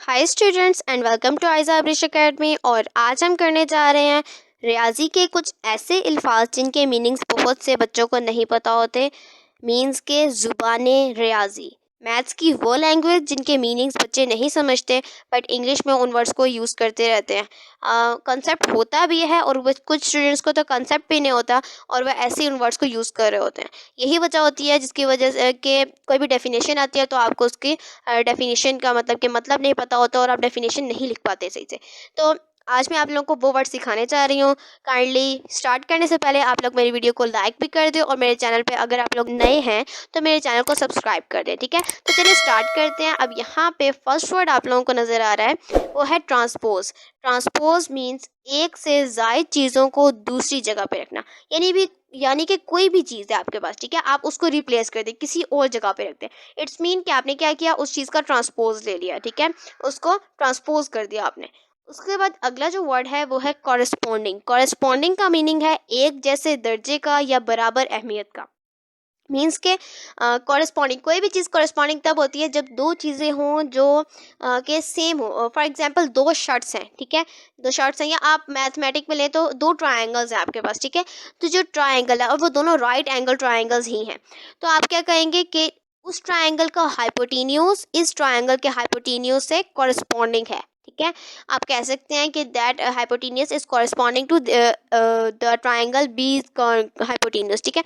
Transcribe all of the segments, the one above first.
Hi students and welcome to Aiza Abrish academy. और आज हम करने जा रहे हैं रियाजी के कुछ ऐसे अल्फाज जिनके मीनिंग्स बहुत से बच्चों को नहीं पता होते। मीन्स के ज़ुबाने रियाजी, मैथ्स की वो लैंग्वेज जिनके मीनिंग्स बच्चे नहीं समझते बट इंग्लिश में उन वर्ड्स को यूज़ करते रहते हैं। कंसेप्ट होता भी है और कुछ स्टूडेंट्स को तो कंसेप्ट भी नहीं होता और वह ऐसे ही उन वर्ड्स को यूज़ कर रहे होते हैं। यही वजह होती है जिसकी वजह से कि कोई भी डेफिनेशन आती है तो आपको उसकी डेफिनेशन का मतलब नहीं पता होता और आप डेफिनेशन नहीं लिख पाते सही से। तो आज मैं आप लोगों को वो वर्ड सिखाने जा रही हूँ। काइंडली स्टार्ट करने से पहले आप लोग मेरी वीडियो को लाइक भी कर दें और मेरे चैनल पे अगर आप लोग नए हैं तो मेरे चैनल को सब्सक्राइब कर दें, ठीक है। तो चलिए स्टार्ट करते हैं। अब यहाँ पे फर्स्ट वर्ड आप लोगों को नज़र आ रहा है, वो है ट्रांसपोज। ट्रांसपोज मीन्स एक से ज़ायद चीज़ों को दूसरी जगह पे रखना, यानी कि कोई भी चीज़ है आपके पास, ठीक है, आप उसको रिप्लेस कर दें, किसी और जगह पे रख दें। इट्स मीन कि आपने क्या किया, उस चीज़ का ट्रांसपोज ले लिया, ठीक है, उसको ट्रांसपोज कर दिया आपने। उसके बाद अगला जो वर्ड है वो है कॉरेस्पॉन्डिंग। कॉरेस्पॉन्डिंग का मीनिंग है एक जैसे दर्जे का या बराबर अहमियत का। मीन्स के कॉरेस्पॉन्डिंग, कोई भी चीज़ कॉरेस्पॉन्डिंग तब होती है जब दो चीज़ें हों जो के सेम हो। फॉर एग्जांपल दो शर्ट्स हैं, ठीक है, दो शर्ट्स हैं, या आप मैथमेटिक में लें तो दो ट्रायंगल्स हैं आपके पास, ठीक है। तो जो ट्रायंगल है और वो दोनों राइट एंगल ट्रायंगल्स ही हैं, तो आप क्या कहेंगे कि उस ट्रायंगल का हाइपोटेन्यूज इस ट्रायंगल के हाइपोटेन्यूज से कॉरेस्पॉन्डिंग है, ठीक है। आप कह सकते हैं कि that hypotenuse is corresponding to the triangle B hypotenuse, ठीक है।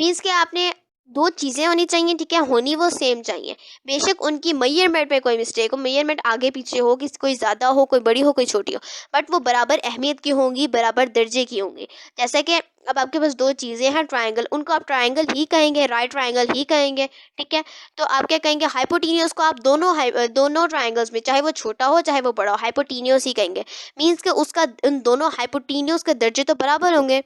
मीन्स कि आपने दो चीज़ें होनी चाहिए, ठीक है, होनी वो सेम चाहिए। बेशक उनकी मेजरमेंट में कोई मिस्टेक हो, मेजरमेंट आगे पीछे हो, कि कोई ज़्यादा हो, कोई बड़ी हो, कोई छोटी हो, बट वो बराबर अहमियत की होंगी, बराबर दर्जे की होंगी। जैसे कि अब आपके पास दो चीज़ें हैं ट्रायंगल, उनको आप ट्रायंगल ही कहेंगे, राइट ट्रायंगल ही कहेंगे, ठीक है। तो आप क्या कहेंगे, हाइपोटेन्यूज को आप दोनों ट्रायंगल्स में, चाहे वो छोटा हो चाहे वो बड़ा हो, हाइपोटेन्यूज ही कहेंगे। मीन्स के उसका उन दोनों हाइपोटेन्यूज के दर्जे तो बराबर होंगे,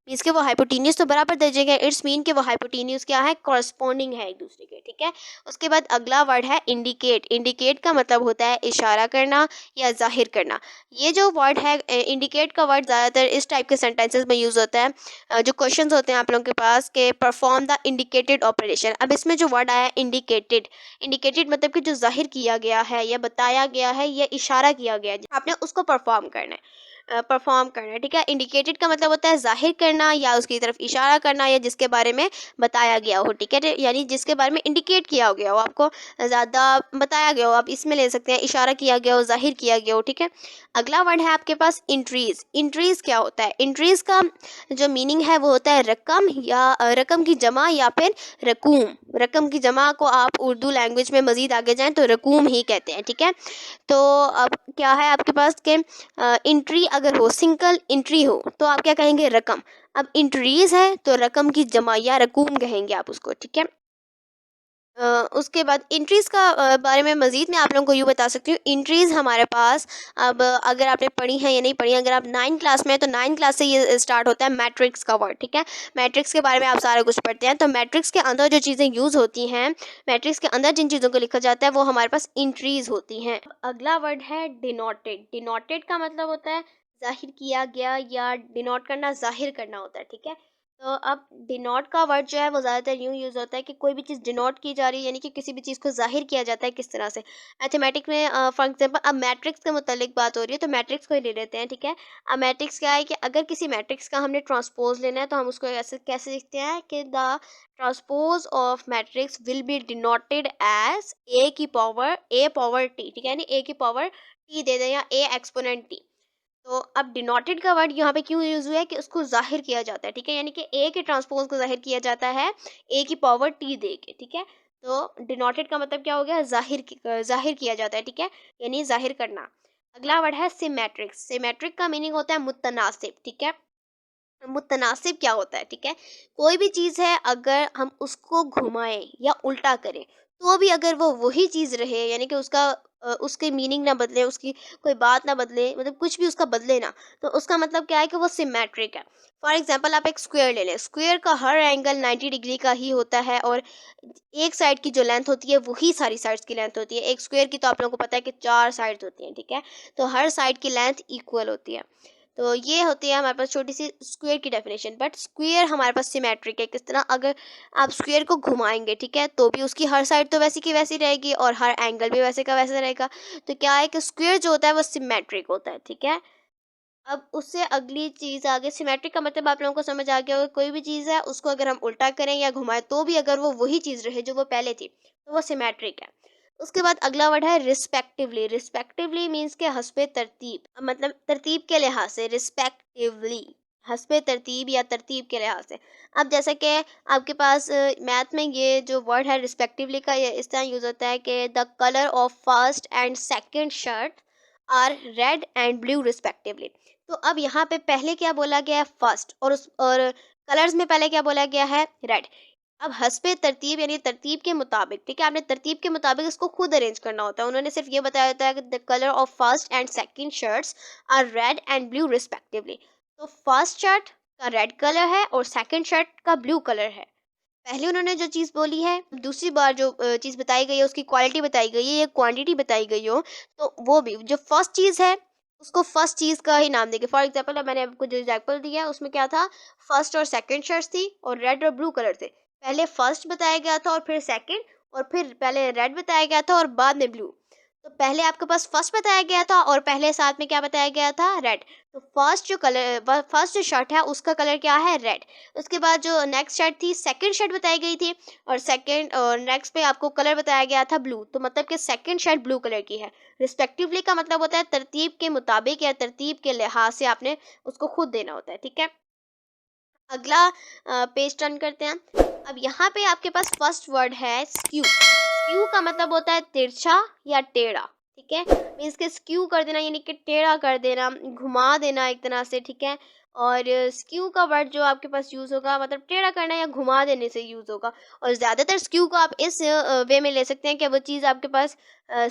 मीन्स के वो हाइपोटेन्यूज तो बराबर दर्जे के। इट्स मीन के वो हाइपोटेन्यूज क्या है, कॉरस्पॉन्डिंग है एक दूसरे के, ठीक है। उसके बाद अगला वर्ड है इंडिकेट। इंडिकेट का मतलब होता है इशारा करना या जाहिर करना। ये जो वर्ड है इंडिकेट का वर्ड ज़्यादातर इस टाइप के सेंटेंसेस में यूज़ होता है, जो क्वेश्चंस होते हैं आप लोगों के पास के परफॉर्म द इंडिकेटेड ऑपरेशन। अब इसमें जो वर्ड आया है इंडिकेटेड, इंडिकेटेड मतलब कि जो जाहिर किया गया है या बताया गया है या इशारा किया गया है, आपने उसको परफॉर्म करना है, ठीक है। इंडिकेटेड का मतलब होता है जाहिर करना या उसकी तरफ इशारा करना या जिसके बारे में बताया गया हो, ठीक है, यानी जिसके बारे में इंडिकेट किया गया हो, आपको ज़्यादा बताया गया हो, आप इसमें ले सकते हैं इशारा किया गया हो, जाहिर किया गया हो, ठीक है। अगला वर्ड है आपके पास इंट्रीज। इंट्रीज क्या होता है, इंट्रीज का जो मीनिंग है वो होता है रकम या रकम की जमा या फिर रकूम। रकम की जमा को आप उर्दू लैंग्वेज में मज़ीद आगे जाएँ तो रकूम ही कहते हैं, ठीक है। तो अब क्या है आपके पास के इंट्री अगर हो, सिंगल इंट्री हो तो आप क्या कहेंगे, रकम। अब इंट्रीज है तो रकम की जमा या रकूम कहेंगे आप उसको, ठीक है। उसके बाद इंट्रीज़ का बारे में मज़ीद मैं आप लोगों को यूँ बता सकती हूँ। इंट्रीज़ हमारे पास, अब अगर आपने पढ़ी है या नहीं पढ़ी, अगर आप 9th क्लास में हैं तो 9th क्लास से ये स्टार्ट होता है मैट्रिक्स का वर्ड, ठीक है। मैट्रिक्स के बारे में आप सारा कुछ पढ़ते हैं। तो मैट्रिक्स के अंदर जो चीज़ें यूज़ होती हैं, मैट्रिक्स के अंदर जिन चीज़ों को लिखा जाता है वो हमारे पास इंट्रीज़ होती हैं। अगला वर्ड है डिनोटेड। डिनोटेड का मतलब होता है ज़ाहिर किया गया या डिनोट करना, ज़ाहिर करना होता है, ठीक है। तो अब डिनोट का वर्ड जो है वो ज़्यादातर यूँ यूज़ होता है कि कोई भी चीज़ डिनोट की जा रही है, यानी कि किसी भी चीज़ को ज़ाहिर किया जाता है किस तरह से। मैथमेटिक्स में फॉर एग्जांपल अब मैट्रिक्स के मुतालिक बात हो रही है तो मैट्रिक्स को ही ले लेते हैं, ठीक है। अब मैट्रिक्स क्या है कि अगर किसी मैट्रिक्स का हमने ट्रांसपोज लेना है तो हम उसको ऐसे कैसे लिखते हैं कि the transpose of matrix will be denoted as A power T, ठीक है, यानी ए की पावर टी दे दें या ए एक्सपोनेंट टी। तो अब डिनोटेड का वर्ड यहाँ पे क्यों यूज़ हुआ है कि उसको जाहिर किया जाता है, ठीक है, यानी कि ए के ट्रांसपोज को जाहिर किया जाता है ए की पावर टी दे के, ठीक है। तो डिनोटेड का मतलब क्या हो गया, जाहिर किया जाता है, ठीक है, यानी जाहिर करना। अगला वर्ड है सिमेट्रिक। सिमेट्रिक का मीनिंग होता है मुतनासिब, ठीक है। मुतनासिब क्या होता है, ठीक है, कोई भी चीज़ है अगर हम उसको घुमाएं या उल्टा करें तो भी अगर वो वही चीज़ रहे, यानी कि उसके मीनिंग ना बदले, उसकी कोई बात ना बदले, मतलब कुछ भी उसका बदले ना, तो उसका मतलब क्या है कि वो सिमेट्रिक है। फॉर एग्जांपल आप एक स्क्वायर ले लें, स्क्वायर का हर एंगल 90 डिग्री का ही होता है और एक साइड की जो लेंथ होती है वही सारी साइड्स की लेंथ होती है। एक स्क्वायर की तो आप लोगों को पता है कि 4 साइड्स होती हैं, ठीक है, तो हर साइड की लेंथ इक्वल होती है। तो ये होती है हमारे पास छोटी सी स्क्वायर की डेफिनेशन। बट स्क्वायर हमारे पास सिमेट्रिक है। किस तरह? अगर आप स्क्वायर को घुमाएंगे, ठीक है, तो भी उसकी हर साइड तो वैसी की वैसी रहेगी और हर एंगल भी वैसे का वैसा रहेगा। तो क्या है कि स्क्वायर जो होता है वो सिमेट्रिक होता है, ठीक है। अब उससे अगली चीज़ आगे, सिमेट्रिक का मतलब आप लोगों को समझ आ गया होगा। कोई भी चीज़ है उसको अगर हम उल्टा करें या घुमाएं तो भी अगर वो वही चीज़ रहे जो वो पहले थी तो वो सिमेट्रिक है। उसके बाद अगला वर्ड है रिस्पेक्टिवली। रिस्पेक्टिवली मीन्स के हस्बे तरतीब, मतलब तरतीब के लिहाज से, रिस्पेक्टिवली हस्बे तरतीब या तरतीब के लिहाज से। अब जैसे कि आपके पास मैथ में ये जो वर्ड है रिस्पेक्टिवली का, ये इस तरह यूज़ होता है कि the colour of first and second shirt are red and blue respectively. तो अब यहाँ पे पहले क्या बोला गया है? फर्स्ट, और कलर्स में पहले क्या बोला गया है? रेड। अब हस्बे तरतीब यानी तरतीब के मुताबिक, ठीक है, आपने तरतीब के मुताबिक इसको खुद अरेंज करना होता है। उन्होंने सिर्फ ये बताया होता है कि the colour of first and second shirts are red and blue respectively. तो फर्स्ट शर्ट का रेड कलर है और सेकंड शर्ट का ब्लू कलर है। पहले उन्होंने जो चीज़ बोली है, दूसरी बार जो चीज़ बताई गई है उसकी क्वालिटी बताई गई है या क्वांटिटी बताई गई हो, तो वो भी जो फर्स्ट चीज़ है उसको फर्स्ट चीज़ का ही नाम देंगे। फॉर एग्जांपल अब मैंने आपको जो एग्जांपल दिया है उसमें क्या था? फर्स्ट और सेकंड शर्ट्स थी और रेड और ब्लू कलर थे। पहले फर्स्ट बताया गया था और फिर सेकंड, और फिर पहले रेड बताया गया था और बाद में ब्लू। तो पहले आपके पास फर्स्ट बताया गया था और पहले साथ में क्या बताया गया था? रेड। तो फर्स्ट जो शर्ट है उसका कलर क्या है? रेड। उसके बाद जो नेक्स्ट शर्ट थी, सेकंड शर्ट बताई गई थी और सेकंड और नेक्स्ट पे आपको कलर बताया गया था ब्लू। तो मतलब कि सेकंड शर्ट ब्लू कलर की है। रिस्पेक्टिवली का मतलब होता है तरतीब के मुताबिक या तरतीब के लिहाज से आपने उसको खुद देना होता है, ठीक है। अगला पेज टर्न करते हैं। अब यहाँ पे आपके पास फर्स्ट वर्ड है स्क्यू। स्क्यू का मतलब होता है तिरछा या टेढ़ा, ठीक है। मीन्स के स्क्यू कर देना यानी कि टेढ़ा कर देना, घुमा देना एक तरह से, ठीक है। और स्क्यू का वर्ड जो आपके पास यूज़ होगा मतलब टेढ़ा करना या घुमा देने से यूज़ होगा। और ज़्यादातर स्क्यू को आप इस वे में ले सकते हैं कि वो चीज़ आपके पास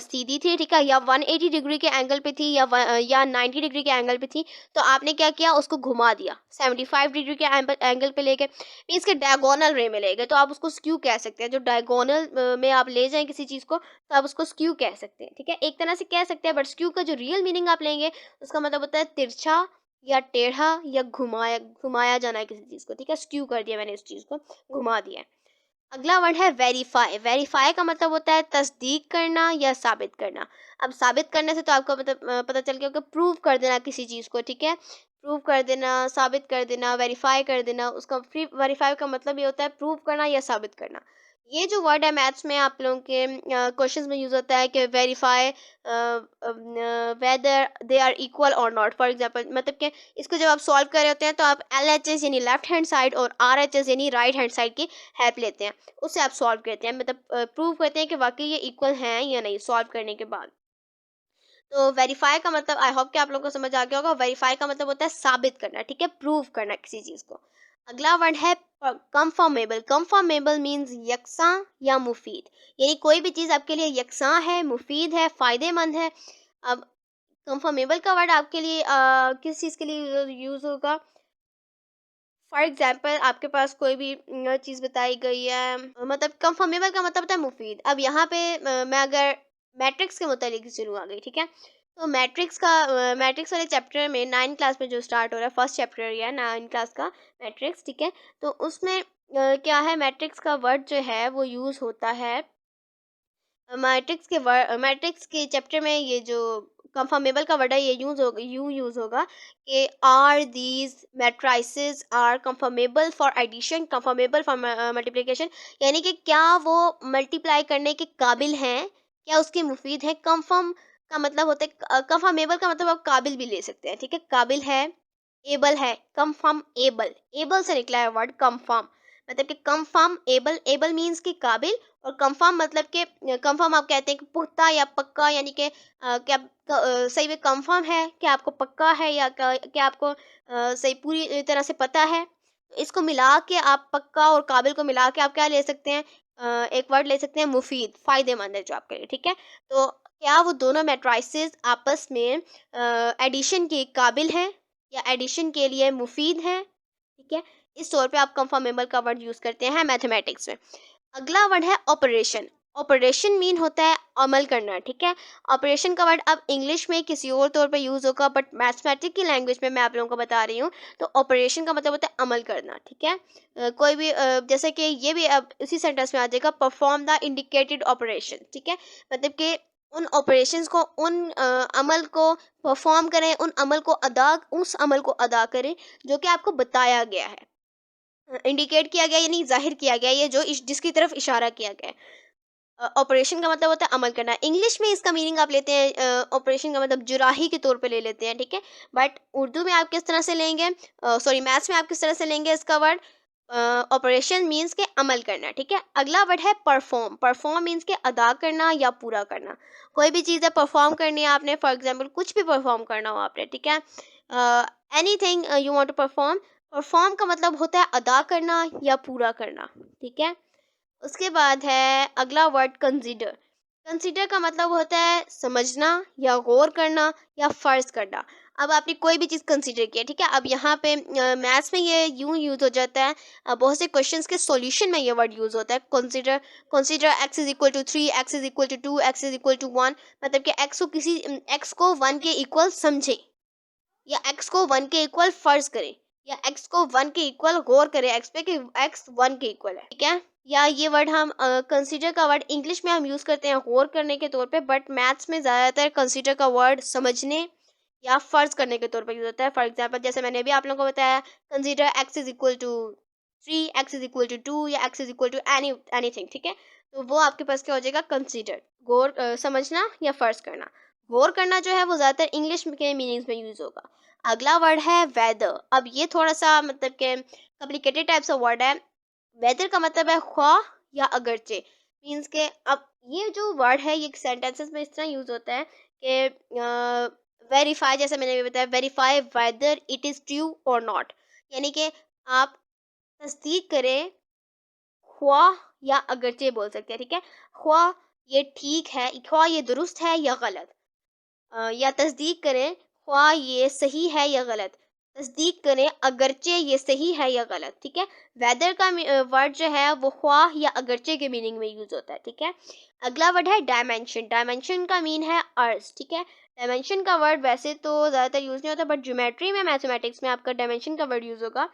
सीधी थी, ठीक है, या 180 डिग्री के एंगल पे थी या 90 डिग्री के एंगल पे थी। तो आपने क्या किया? उसको घुमा दिया 75 डिग्री के एंगल पे लेके, मीन्स के डायगोनल रे में ले गए, तो आप उसको स्क्यू कह सकते हैं। जो डायगोनल में आप ले जाएं किसी चीज़ को तो आप उसको स्क्यू कह सकते हैं, ठीक है, एक तरह से कह सकते हैं। बट स्क्यू का जो रियल मीनिंग आप लेंगे उसका मतलब होता है तिरछा या टेढ़ा या घुमाया घुमाया जाना है किसी चीज़ को, ठीक है। स्क्यू कर दिया मैंने इस चीज़ को, घुमा दिया है। अगला वर्ड है वेरीफाई। वेरीफाई का मतलब होता है तस्दीक करना या साबित करना। अब साबित करने से तो आपको मतलब पता चल गया कि प्रूव कर देना किसी चीज़ को, ठीक है, प्रूव कर देना, साबित कर देना, वेरीफाई कर देना। उसका फ्री वेरीफाई का मतलब ये होता है प्रूव करना या साबित करना। ये जो वर्ड है मैथ्स में आप लोगों के क्वेश्चंस में यूज़ होता है कि verify whether they are equal और नॉट। फॉर एग्जांपल मतलब कि इसको जब आप सॉल्व कर रहे होते हैं तो आप LHS यानी लेफ्ट हैंड साइड और RHS यानी राइट हैंड साइड की हेल्प लेते हैं, उससे आप सॉल्व करते हैं, मतलब प्रूव करते हैं कि वाकई ये इक्वल हैं या नहीं सॉल्व करने के बाद। तो वेरीफाई का मतलब आई होप कि आप लोगों को समझ आ गया होगा। वेरीफाई का मतलब होता है साबित करना, ठीक है, प्रूव करना किसी चीज़ को। अगला वर्ड है कंफर्मेबल। कंफर्मेबल मीन्स यकसां या मुफीद, यानी कोई भी चीज़ आपके लिए यकसां है, मुफीद है, फ़ायदेमंद है। अब कंफर्मेबल का वर्ड आपके लिए किस चीज़ के लिए यूज़ होगा? फॉर एग्जाम्पल आपके पास कोई भी चीज़ बताई गई है, मतलब कंफर्मेबल का मतलब होता है मुफीद। अब यहाँ पे मैं अगर मैट्रिक्स के मुतालिक शुरू आ गई, ठीक है, तो मैट्रिक्स वाले चैप्टर में 9 क्लास में जो स्टार्ट हो रहा है, फर्स्ट चैप्टर या 9 क्लास का मैट्रिक्स, ठीक है। तो उसमें क्या है, मैट्रिक्स का वर्ड जो है वो यूज़ होता है मैट्रिक्स के चैप्टर में। ये जो कंफर्मेबल का वर्ड है ये यूज़ होगा कि are these matrices are conformable for addition, conformable for multiplication, यानी कि क्या वो मल्टीप्लाई करने के काबिल हैं, क्या उसके मुफीद हैं। कंफर्म का मतलब होता है कंफर्मेबल का मतलब आप काबिल भी ले सकते हैं, ठीक है, काबिल है, एबल है, कंफर्म एबल, एबल से निकला है वर्ड कंफर्म, मतलब कि कंफर्म एबल, एबल मीन्स कि काबिल, और कंफर्म मतलब कि कंफर्म आप कहते हैं कि पुख्ता या पक्का, यानी कि क्या सही में कंफर्म है, क्या आपको पक्का है या क्या आपको सही पूरी तरह से पता है। तो इसको मिला के आप पक्का और काबिल को मिला के आप क्या ले सकते हैं, एक वर्ड ले सकते हैं मुफीद, फ़ायदेमंद है जो आपके लिए, ठीक है। तो क्या वो दोनों मैट्राइसेस आपस में एडिशन के काबिल हैं या एडिशन के लिए मुफीद हैं, ठीक है। इस तौर पे आप कंफर्मेबल का वर्ड यूज़ करते हैं मैथमेटिक्स में। अगला वर्ड है ऑपरेशन। ऑपरेशन मीन होता है अमल करना, ठीक है। ऑपरेशन का वर्ड अब इंग्लिश में किसी और तौर पे यूज़ होगा, बट मैथमेटिक्स की लैंग्वेज में मैं आप लोगों को बता रही हूँ। तो ऑपरेशन का मतलब होता है अमल करना, ठीक है। कोई भी जैसे कि ये भी अब उसी सेंटेंस में आ जाएगा, परफॉर्म द इंडिकेटेड ऑपरेशन, ठीक है। मतलब कि उन ऑपरेशंस को, उन अमल को परफॉर्म करें, उस अमल को अदा करें जो कि आपको बताया गया है, इंडिकेट किया गया यानी जाहिर किया गया, ये जो जिसकी तरफ इशारा किया गया है। ऑपरेशन का मतलब होता है अमल करना। इंग्लिश में इसका मीनिंग आप लेते हैं, ऑपरेशन का मतलब जुराही के तौर पे ले लेते हैं, ठीक है। बट उर्दू में आप किस तरह से लेंगे, सॉरी मैथ्स में आप किस तरह से लेंगे इसका वर्ड, ऑपरेशन मीन्स के अमल करना, ठीक है। अगला वर्ड है परफॉर्म। परफॉर्म मीन्स के अदा करना या पूरा करना। कोई भी चीज़ है परफॉर्म करनी है आपने, फॉर एग्जाम्पल कुछ भी परफॉर्म करना हो आपने, ठीक है। Anything you want to perform. Perform का मतलब होता है अदा करना या पूरा करना, ठीक है। उसके बाद है अगला वर्ड कंसीडर। कंसीडर का मतलब होता है समझना या गौर करना या फ़र्ज करना। अब आपने कोई भी चीज़ कंसीडर किया, ठीक है। अब यहाँ पे मैथ्स में ये यूँ यूज़ हो जाता है, बहुत से क्वेश्चंस के सॉल्यूशन में ये वर्ड यूज़ होता है consider. Consider x is equal to 3, x is equal to 2, x is equal to 1। मतलब कि एक्स को 1 के इक्वल समझे, या एक्स को 1 के इक्वल फ़र्ज करें, या एक्स को 1 के इक्वल गौर करें एक्स पे कि एक्स 1 के इक्वल है, ठीक है। या ये वर्ड हम कंसीडर का वर्ड इंग्लिश में हम यूज़ करते हैं गौर करने के तौर पे, बट मैथ्स में ज़्यादातर कंसीडर का वर्ड समझने या फ़र्ज करने के तौर पे यूज़ होता है। फॉर एग्जांपल जैसे मैंने अभी आप लोगों को बताया, consider x is equal to 3, x is equal to 2, या x is equal to anything, ठीक है। तो वो आपके पास क्या हो जाएगा, कंसीडर, गौर समझना या फ़र्ज करना। गौर करना जो है वो ज़्यादातर इंग्लिश के मीनिंग्स में यूज़ होगा। अगला वर्ड है वेदर। अब ये थोड़ा सा मतलब के कॉम्प्लिकेटेड टाइप सा वर्ड है। वेदर का मतलब है ख्वाह या अगरचे, मीन्स के अब ये जो वर्ड है ये सेंटेंसेस में इस तरह यूज़ होता है कि वेरीफाई, जैसे मैंने भी बताया, verify whether it is true और नॉट, यानी कि आप तस्दीक करें, ख्वाह या अगरचे बोल सकते हैं, ठीक है। ख्वाह ये ठीक है, ख्वाह ये दुरुस्त है या गलत, या तस्दीक करें ख्वाह ये सही है या गलत, तस्दीक करें अगरचे ये सही है या गलत, ठीक है। वेदर का वर्ड जो है वो ख्वाह या अगरचे के मीनिंग में यूज़ होता है, ठीक है। अगला वर्ड है डायमेंशन। डायमेंशन का मीन है अर्ज, ठीक है। डायमेंशन का वर्ड वैसे तो ज़्यादातर यूज़ नहीं होता, बट ज्योमेट्री में, मैथमेटिक्स में आपका डायमेंशन का वर्ड यूज़ होगा।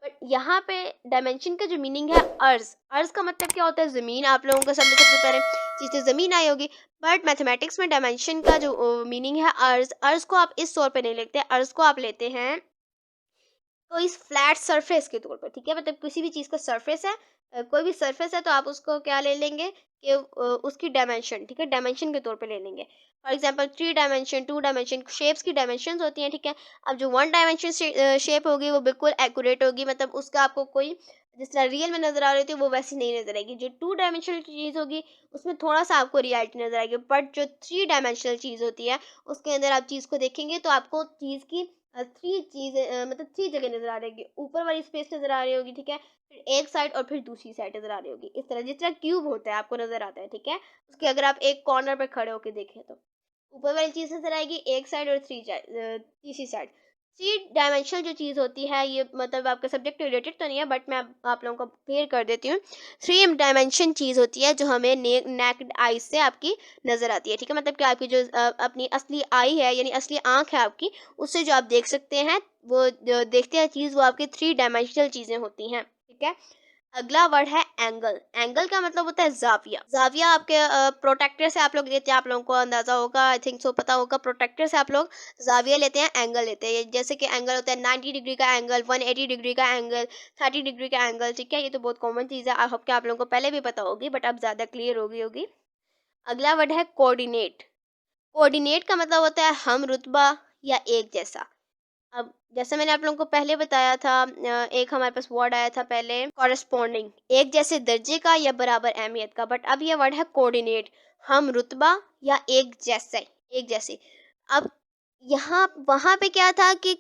बट यहाँ पे डायमेंशन का जो मीनिंग है अर्ज, अर्ज का मतलब क्या होता है, ज़मीन। आप लोगों को सबसे पहले चीज़ तो ज़मीन आई होगी, बट मैथमेटिक्स में डायमेंशन का जो मीनिंग है अर्ज, अर्ज को आप इस तौर पे नहीं लेते, अर्ज को आप लेते हैं तो इस फ्लैट सरफेस के तौर पर, ठीक है। मतलब किसी भी चीज़ का सरफेस है, कोई भी सरफेस है तो आप उसको क्या ले लेंगे कि उसकी डायमेंशन, ठीक है, डायमेंशन के तौर पे ले लेंगे। For example 3 dimension, 2 dimension, shapes की डायमेंशंस होती हैं, ठीक है। अब जो 1 डायमेंशन शेप होगी वो बिल्कुल एक्यूरेट होगी, मतलब उसका आपको कोई जिस तरह रियल में नज़र आ रही थी वो वैसी नहीं नज़र आएगी। जो 2 डायमेंशनल चीज़ होगी उसमें थोड़ा सा आपको रियलिटी नज़र आएगी, बट जो 3 डायमेंशनल चीज़ होती है उसके अंदर आप चीज़ को देखेंगे तो आपको चीज़ की 3 चीज़ें, मतलब 3 जगह नज़र आ रही होगी। ऊपर वाली स्पेस नज़र आ रही होगी, ठीक है, फिर एक साइड और फिर दूसरी साइड नज़र आ रही होगी। इस तरह जिस तरह क्यूब होता है आपको नज़र आता है, ठीक है। उसके अगर आप एक कॉर्नर पे खड़े होकर देखें तो ऊपर वाली चीज़ नज़र आएगी एक साइड और तीसरी साइड। 3 डायमेंशनल जो चीज़ होती है ये मतलब आपके सब्जेक्ट रिलेटेड तो नहीं है, बट मैं आप लोगों को क्लियर कर देती हूँ। 3 डायमेंशन चीज़ होती है जो हमें नेक्ड आई से आपकी नज़र आती है, ठीक है। मतलब कि आपकी जो अपनी असली आई है यानी असली आँख है आपकी, उससे जो आप देख सकते हैं वो जो देखते हैं चीज़ वो आपकी 3 डायमेंशनल चीज़ें होती हैं, ठीक है। अगला वर्ड है एंगल। एंगल का मतलब होता है जाविया। जाविया आपके प्रोटेक्टर से आप लोग लेते हैं, आप लोगों को अंदाज़ा होगा, आई थिंक सो पता होगा, प्रोटेक्टर से आप लोग जाविया लेते हैं, एंगल लेते हैं। जैसे कि एंगल होता है 90 डिग्री का एंगल, 180 डिग्री का एंगल, 30 डिग्री का एंगल, ठीक है। ये तो बहुत कॉमन चीज़ है, आई होप कि आप लोगों को पहले भी पता होगी, बट अब ज़्यादा क्लियर होगी। अगला वर्ड है कोऑर्डिनेट। कोऑर्डिनेट का मतलब होता है हम रुतबा या एक जैसा। अब जैसे मैंने आप लोगों को पहले बताया था, एक हमारे पास वर्ड आया था पहले कॉरेस्पॉन्डिंग, एक जैसे दर्जे का या बराबर अहमियत का, बट अब ये वर्ड है कोऑर्डिनेट, हम रुतबा या एक जैसे। अब यहाँ वहाँ पे क्या था कि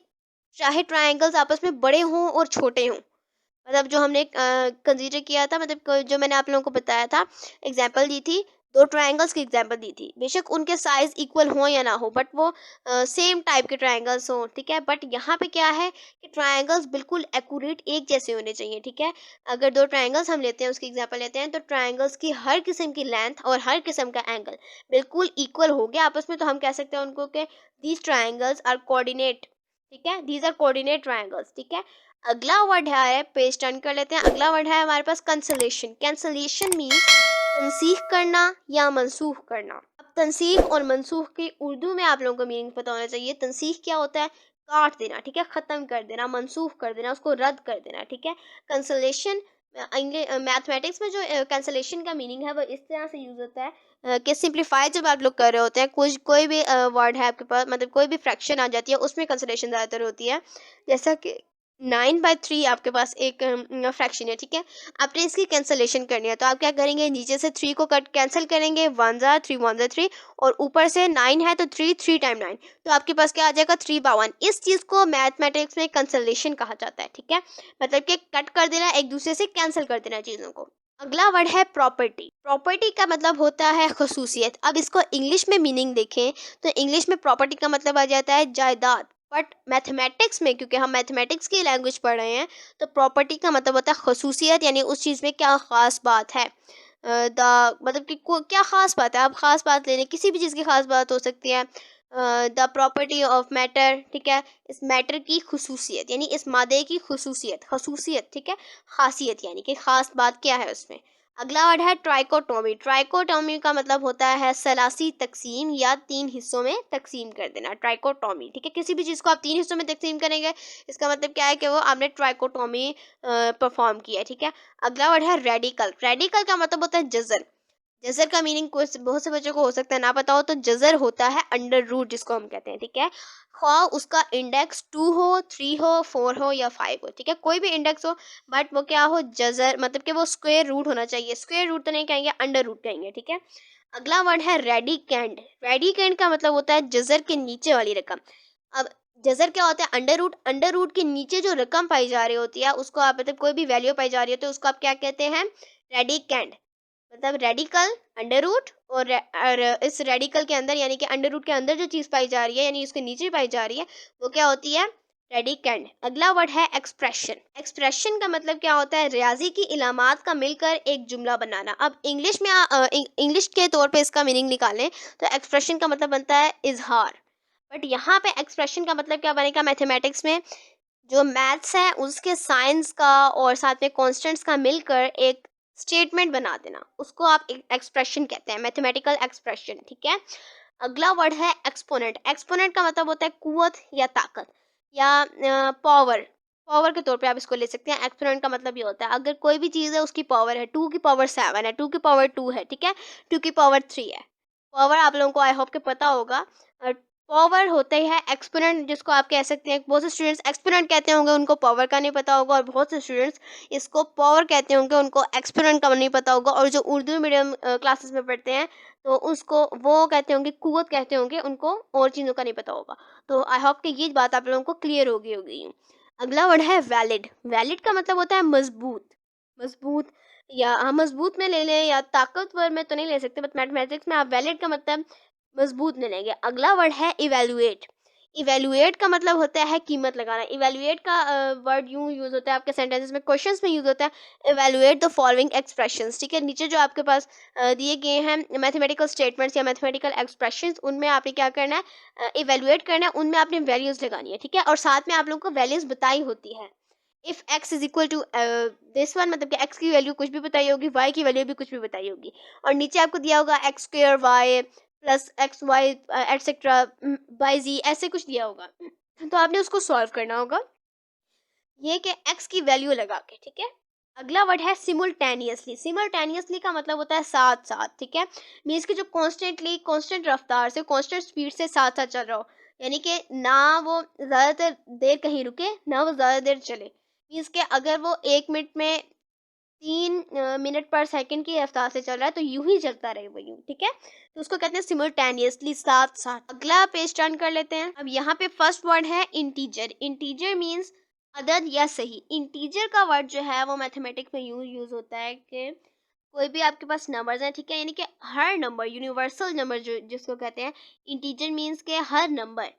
चाहे ट्रायंगल्स आपस में बड़े हों और छोटे हों, मतलब जो हमने कंसीडर किया था, मतलब जो मैंने आप लोगों को बताया था, एग्जाम्पल दी थी दो ट्रायंगल्स की एग्जांपल दी थी, बेशक उनके साइज इक्वल हो या ना हो, बट वो सेम टाइप के ट्रायंगल्स हो, ठीक है। बट यहाँ पे क्या है कि ट्रायंगल्स बिल्कुल एक्यूरेट एक जैसे होने चाहिए, ठीक है। अगर दो ट्रायंगल्स हम लेते हैं, उसकी एग्जांपल लेते हैं, तो ट्रायंगल्स की हर किस्म की लेंथ और हर किस्म का एंगल बिल्कुल इक्वल हो गया आपस में, तो हम कह सकते हैं उनको कि दीज ट्रायंगल्स आर कोऑर्डिनेट, ठीक है, दीज आर कोऑर्डिनेट ट्रायंगल्स, ठीक है। अगला वर्ड है, पेज टर्न कर लेते हैं, अगला वर्ड है हमारे पास कंसोलेशन। कैंसलेशन मीन तनसीख करना या मनसूख करना। अब तनसीख और मनसूख की उर्दू में आप लोगों को मीनिंग पता होना चाहिए। तनसीख क्या होता है? काट देना, ठीक है, ख़त्म कर देना, मनसूख कर देना, उसको रद्द कर देना, ठीक है। कंसलेशन मैथमेटिक्स में जो कैंसलेशन का मीनिंग है वो इस तरह से यूज़ होता है कि सिंप्लीफाई जब आप लोग कर रहे होते हैं, कोई भी वर्ड है आपके पास, मतलब कोई भी फ्रैक्शन आ जाती है, उसमें कंसलेशन ज़्यादातर होती है। जैसा कि 9/3 आपके पास एक फ्रैक्शन है, ठीक है। आपने इसकी कैंसलेशन करनी है, तो आप क्या करेंगे, नीचे से 3 को कट कैंसिल करेंगे, 1 ज़ा 3 1 ज़ा 3, और ऊपर से 9 है तो 3 टाइम 9, तो आपके पास क्या आ जाएगा, 3/1। इस चीज़ को मैथमेटिक्स में कैंसलेशन कहा जाता है, ठीक है। मतलब कि कट कर देना, एक दूसरे से कैंसिल कर देना चीज़ों को। अगला वर्ड है प्रॉपर्टी। प्रॉपर्टी का मतलब होता है खसूसियत। अब इसको इंग्लिश में मीनिंग देखें तो इंग्लिश में प्रॉपर्टी का मतलब आ जाता है जायदाद, बट मैथमेटिक्स में, क्योंकि हम मैथमेटिक्स की लैंग्वेज पढ़ रहे हैं, तो प्रॉपर्टी का मतलब होता है खसूसियत, यानी उस चीज़ में क्या ख़ास बात है। मतलब कि क्या ख़ास बात है, आप ख़ास बात ले लें, किसी भी चीज़ की ख़ास बात हो सकती है। द प्रॉपर्टी ऑफ मैटर, ठीक है, इस मैटर की खसूसियत, यानी इस मादे की खसूसियत, ठीक है, खासियत, यानी कि ख़ास बात क्या है उसमें। अगला वर्ड है ट्राइकोटोमी। ट्राइकोटोमी का मतलब होता है सलासी तकसीम या 3 हिस्सों में तकसीम कर देना, ट्राइकोटोमी, ठीक है। किसी भी चीज़ को आप 3 हिस्सों में तकसीम करेंगे, इसका मतलब क्या है कि वो आपने ट्राइकोटोमी परफॉर्म किया है, ठीक है। अगला वर्ड है रेडिकल। रेडिकल का मतलब होता है जज़र। जज़र का मीनिंग बहुत से बच्चों को हो सकता है ना पता हो, तो जज़र होता है अंडर रूट, जिसको हम कहते हैं, ठीक है। ख्वाह उसका इंडेक्स 2 हो, 3 हो, 4 हो या 5 हो, ठीक है, कोई भी इंडेक्स हो, बट वो क्या हो, जज़र, मतलब कि वो स्क्वायर रूट होना चाहिए। स्क्वायर रूट तो नहीं कहेंगे, अंडर रूट कहेंगे, ठीक है। अगला वर्ड है रेडिकेंड। रेडिकेंड का मतलब होता है जज़र के नीचे वाली रकम। अब जज़र क्या होता है, अंडर रूट के नीचे जो रकम पाई जा रही होती है, उसको आप, मतलब कोई भी वैल्यू पाई जा रही है, तो उसको आप क्या कहते हैं, रेडिकेंड। मतलब रेडिकल, अंडर रूट, और इस रेडिकल के अंदर, यानी कि अंडर रूट के अंदर जो चीज़ पाई जा रही है, यानी उसके नीचे पाई जा रही है, वो क्या होती है, रेडिकेंड। अगला वर्ड है एक्सप्रेशन। एक्सप्रेशन का मतलब क्या होता है, रियाजी की इलामात का मिलकर एक जुमला बनाना। अब इंग्लिश में इंग्लिश के तौर पे इसका मीनिंग निकालें तो एक्सप्रेशन का मतलब बनता है इजहार, बट यहाँ पे एक्सप्रेशन का मतलब क्या बनेगा, मैथमेटिक्स में जो मैथ्स है उसके साइंस का और साथ में कॉन्स्टेंट्स का मिलकर एक स्टेटमेंट बना देना, उसको आप एक्सप्रेशन कहते हैं, मैथमेटिकल एक्सप्रेशन, ठीक है। अगला वर्ड है एक्सपोनेंट। एक्सपोनेंट का मतलब होता है कुव्वत या ताकत या पावर। पावर के तौर पे आप इसको ले सकते हैं। एक्सपोनेंट का मतलब ये होता है, अगर कोई भी चीज़ है उसकी पावर है, 2 की पावर 7 है, 2 की पावर 2 है, ठीक है, 2 की पावर 3 है। पावर आप लोगों को आई होप के पता होगा। पावर होता ही है एक्सपोनेंट, जिसको आप कह सकते हैं, बहुत से स्टूडेंट्स एक्सपोनेंट कहते होंगे, उनको पावर का नहीं पता होगा, और बहुत से स्टूडेंट्स इसको पावर कहते होंगे, उनको एक्सपोनेंट का नहीं पता होगा। और जो उर्दू मीडियम क्लासेस में पढ़ते हैं, तो उसको वो कहते होंगे, कुव्वत कहते होंगे, उनको और चीज़ों का नहीं पता होगा। तो आई होप कि ये बात आप लोगों को क्लियर होगी। अगला वर्ड है वैलिड। वैलिड का मतलब होता है मजबूत। मजबूत, या हम मजबूत में ले लें या ताकतवर में तो नहीं ले सकते, बट मैथमेटिक्स में आप वैलिड का मतलब मजबूत ले लेंगे। अगला वर्ड है इवेलुएट। इवेलुएट का मतलब होता है कीमत लगाना। इवेलुएट का वर्ड यूँ यूज़ होता है आपके सेंटेंसेस में, क्वेश्चंस में यूज़ होता है, इवेलुएट द फॉलोइंग एक्सप्रेशंस, ठीक है। नीचे जो आपके पास दिए गए हैं मैथमेटिकल स्टेटमेंट्स या मैथमेटिकल एक्सप्रेशंस, उनमें आपने क्या करना है, इवेलुएट करना है, उनमें आपने वैल्यूज़ लगानी है, ठीक है। और साथ में आप लोगों को वैल्यूज़ बताई होती है। If x is equal to this one, मतलब कि x की वैल्यू कुछ भी बताई होगी, y की वैल्यू भी कुछ भी बताई होगी, और नीचे आपको दिया होगा x square y plus x y et cetera by G, ऐसे कुछ दिया होगा। तो आपने उसको सॉल्व करना होगा, ये कि x की वैल्यू लगा के, ठीक है। अगला वर्ड है सिमुलटेनियसली। सिमुलटेनियसली का मतलब होता है साथ साथ, ठीक है। मीन्स कि जो कांस्टेंट रफ्तार से, कांस्टेंट स्पीड से साथ साथ चल रहा हो, यानी कि ना वो ज़्यादातर देर कहीं रुके, ना वो ज़्यादा देर चले। मीन्स कि अगर वो 1 मिनट में 3 मिनट पर सेकंड की रफ्तार से चल रहा है, तो यूं ही चलता रहे वो यूं, ठीक है। तो उसको कहते हैं सिमुलटेनियसली, साथ साथ। अगला पेज टर्न कर लेते हैं। अब यहाँ पे फर्स्ट वर्ड है इंटीजर। इंटीजर मीन्स अदद या सही। इंटीजर का वर्ड जो है वो मैथमेटिक्स में यूज होता है कि कोई भी आपके पास नंबर्स हैं, ठीक है, यानी कि हर नंबर, यूनिवर्सल नंबर जो जिसको कहते हैं, इंटीजर मीन्स के हर नंबर,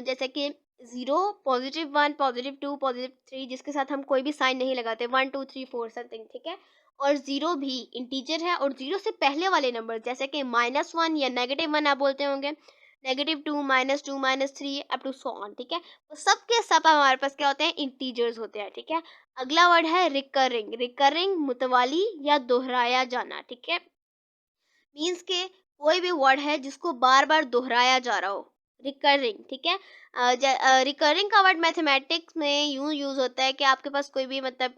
जैसे कि 0, +1, +2, +3, जिसके साथ हम कोई भी साइन नहीं लगाते, 1 2 3 4 समथिंग, ठीक है, और 0 भी इंटीजर है, और 0 से पहले वाले नंबर जैसे कि -1 या -1 आप बोलते होंगे, -2, -2, -3 अप टू सो ऑन, ठीक है, तो सब के सब हमारे पास क्या होते हैं, इंटीजर्स होते हैं, ठीक है। अगला वर्ड है रिकरिंग। रिकरिंग मुतवाली या दोहराया जाना, ठीक है, मीन्स के कोई भी वर्ड है जिसको बार बार दोहराया जा रहा हो, रिकरिंग, ठीक है। रिकरिंग का वर्ड मैथमेटिक्स में यूँ यूज़ होता है कि आपके पास कोई भी मतलब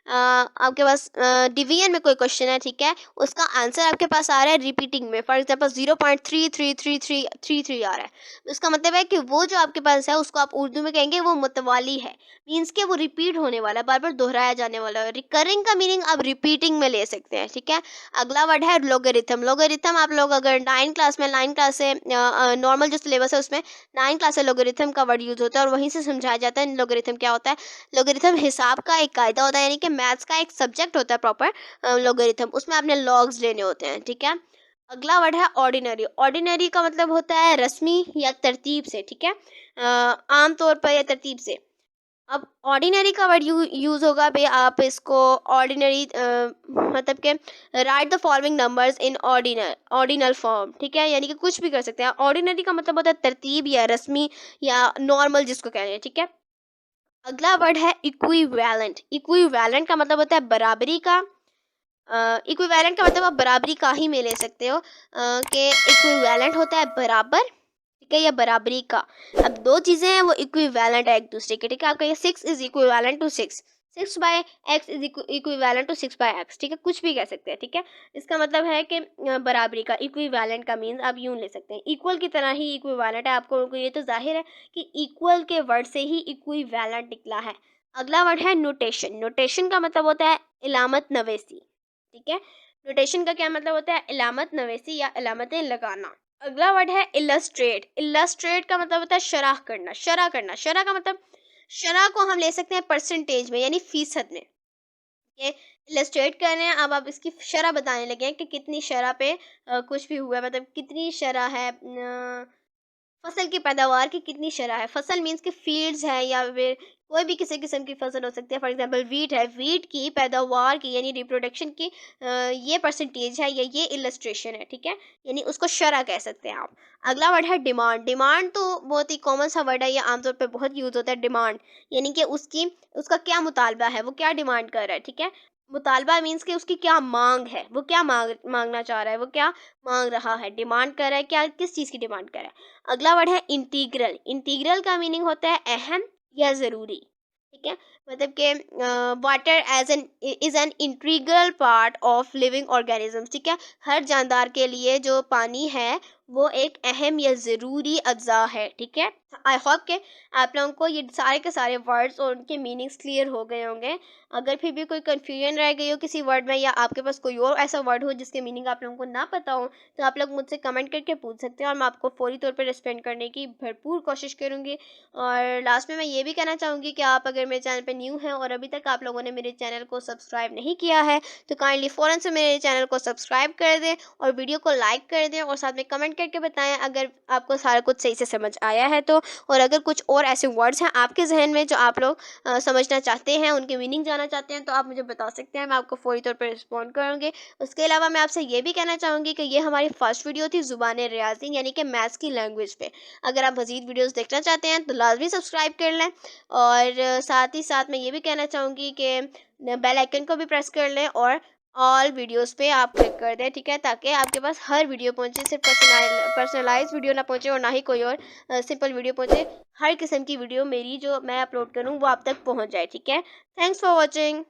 आपके पास डिवीजन में कोई क्वेश्चन है, ठीक है, उसका आंसर आपके पास आ रहा है रिपीटिंग में, फॉर एग्जांपल 0.333333 आ रहा है, उसका मतलब है कि वो जो आपके पास है उसको आप उर्दू में कहेंगे वो मुतवाली है, मीन्स के वो रिपीट होने वाला है, बार बार दोहराया जाने वाला है। रिकरिंग का मीनिंग आप रिपीटिंग में ले सकते हैं, ठीक है। अगला वर्ड है लोगरिथम। लोगरिथम आप लोग अगर 9 क्लास में, 9 क्लास से नॉर्मल जो सिलेबस है उसमें 9 क्लास से लोगरिथम का वर्ड यूज़ होता है और वहीं से समझाया जाता है लोगरिथम क्या होता है। लोगरिथम हिसाब का एक कायदा होता है, यानी कि मैथ्स का एक सब्जेक्ट होता है प्रॉपर लोगरिथम, उसमें आपने लॉग्स लेने होते हैं, ठीक है। अगला वर्ड है ऑर्डिनरी। ऑर्डिनरी का मतलब होता है रस्मी या तरतीब से, ठीक है, आम तौर पर या तरतीब से। अब ऑर्डिनरी का वर्ड यूज़ होगा भाई, आप इसको ऑर्डिनरी मतलब के right the following numbers in ordinal form, ठीक है, यानी कि कुछ भी कर सकते हैं। ऑर्डिनरी का मतलब होता है तरतीब या रस्मी या नॉर्मल जिसको कह रहे हैं, ठीक है। अगला वर्ड है इक्विवेलेंट। इक्विवेलेंट का मतलब होता है बराबरी का। इक्विवेलेंट का मतलब आप बराबरी का ही में ले सकते हो कि इक्विवेलेंट होता है बराबर, ठीक है, या बराबरी का। अब दो चीज़ें हैं वो इक्विवेलेंट है एक दूसरे के, ठीक है। आप कहिए 6 is equivalent to 6, 6/x is equivalent to 6/x, ठीक है, कुछ भी कह सकते हैं, ठीक है। इसका मतलब है कि बराबरी का, इक्विवेलेंट का मीन्स आप यूँ ले सकते हैं, इक्वल की तरह ही इक्विवेलेंट है। आपको ये तो जाहिर है कि इक्वल के वर्ड से ही इक्विवेलेंट निकला है। अगला वर्ड है नोटेशन। नोटेशन का मतलब होता है इलामत नवेसी, ठीक है। नोटेशन का क्या मतलब होता है, इलामत नवेसी या इलामतें लगाना। अगला वर्ड है इलस्ट्रेट। इलस्ट्रेट का मतलब होता है शरह करना, शरह करना। शरह का मतलब, शरह को हम ले सकते हैं परसेंटेज में, यानी फीसद में। ये इलस्ट्रेट कर रहे हैं, अब आप इसकी शरह बताने लगे हैं कि कितनी शरह पे कुछ भी हुआ है, मतलब कितनी शरह है, फसल की पैदावार की कितनी शरह है। फसल मीन्स कि फील्ड्स है या फिर कोई भी किसी किस्म की फसल हो सकती है। फॉर एग्जांपल वीट है, वीट की पैदावार की यानी रिप्रोडक्शन की ये परसेंटेज है या ये इलस्ट्रेशन है, ठीक है, यानी उसको शरह कह सकते हैं आप। अगला वर्ड है डिमांड। डिमांड तो बहुत ही कॉमन सा वर्ड है, ये आमतौर पर बहुत यूज़ होता है। डिमांड यानी कि उसका क्या मुतालबा है, वो क्या डिमांड कर रहा है, ठीक है। मुतालबा मीन्स कि उसकी क्या मांग है, वो क्या मांगना चाह रहा है, वो क्या मांग रहा है, डिमांड कर रहा है, क्या किस चीज़ की डिमांड कर रहा है। अगला वर्ड है इंटीग्रल। इंटीग्रल का मीनिंग होता है अहम या ज़रूरी, ठीक है, मतलब कि water is an integral part of living organisms, ठीक है। हर जानदार के लिए जो पानी है वो एक अहम या ज़रूरी अज्जा है, ठीक है। आई होप कि आप लोगों को ये सारे के सारे वर्ड्स और उनके मीनिंग्स क्लियर हो गए होंगे। अगर फिर भी कोई कन्फ्यूजन रह गई हो किसी वर्ड में, या आपके पास कोई और ऐसा वर्ड हो जिसके मीनिंग आप लोगों को ना पता हो, तो आप लोग मुझसे कमेंट करके पूछ सकते हैं और मैं आपको फौरी तौर पर रिस्पॉन्ड करने की भरपूर कोशिश करूँगी। और लास्ट में मैं ये भी कहना चाहूँगी कि आप अगर मेरे चैनल पर न्यू हैं और अभी तक आप लोगों ने मेरे चैनल को सब्सक्राइब नहीं किया है, तो काइंडली फ़ौरन से मेरे चैनल को सब्सक्राइब कर दें और वीडियो को लाइक कर दें, और साथ में कमेंट करके बताएं अगर आपको सारा कुछ सही से समझ आया है तो। और अगर कुछ और ऐसे वर्ड्स हैं आपके जहन में जो आप लोग समझना चाहते हैं, उनके मीनिंग जानना चाहते हैं, तो आप मुझे बता सकते हैं, मैं आपको फौरी तौर पर रिस्पॉन्ड करूँगी। उसके अलावा मैं आपसे ये भी कहना चाहूँगी कि ये हमारी फर्स्ट वीडियो थी ज़ुबान रियाज़ी यानी कि मैथ्स की लैंग्वेज पे। अगर आप मज़ीद वीडियोज़ देखना चाहते हैं तो लाजमी सब्सक्राइब कर लें, और साथ ही साथ मैं ये भी कहना चाहूँगी कि बेल आइकन को भी प्रेस कर लें और ऑल वीडियोस पे आप क्लिक कर दें, ठीक है, ताकि आपके पास हर वीडियो पहुंचे, सिर्फ पर्सनलाइज वीडियो ना पहुंचे और ना ही कोई और सिंपल वीडियो पहुंचे। हर किस्म की वीडियो मेरी जो मैं अपलोड करूं वो आप तक पहुंच जाए, ठीक है। Thanks for watching.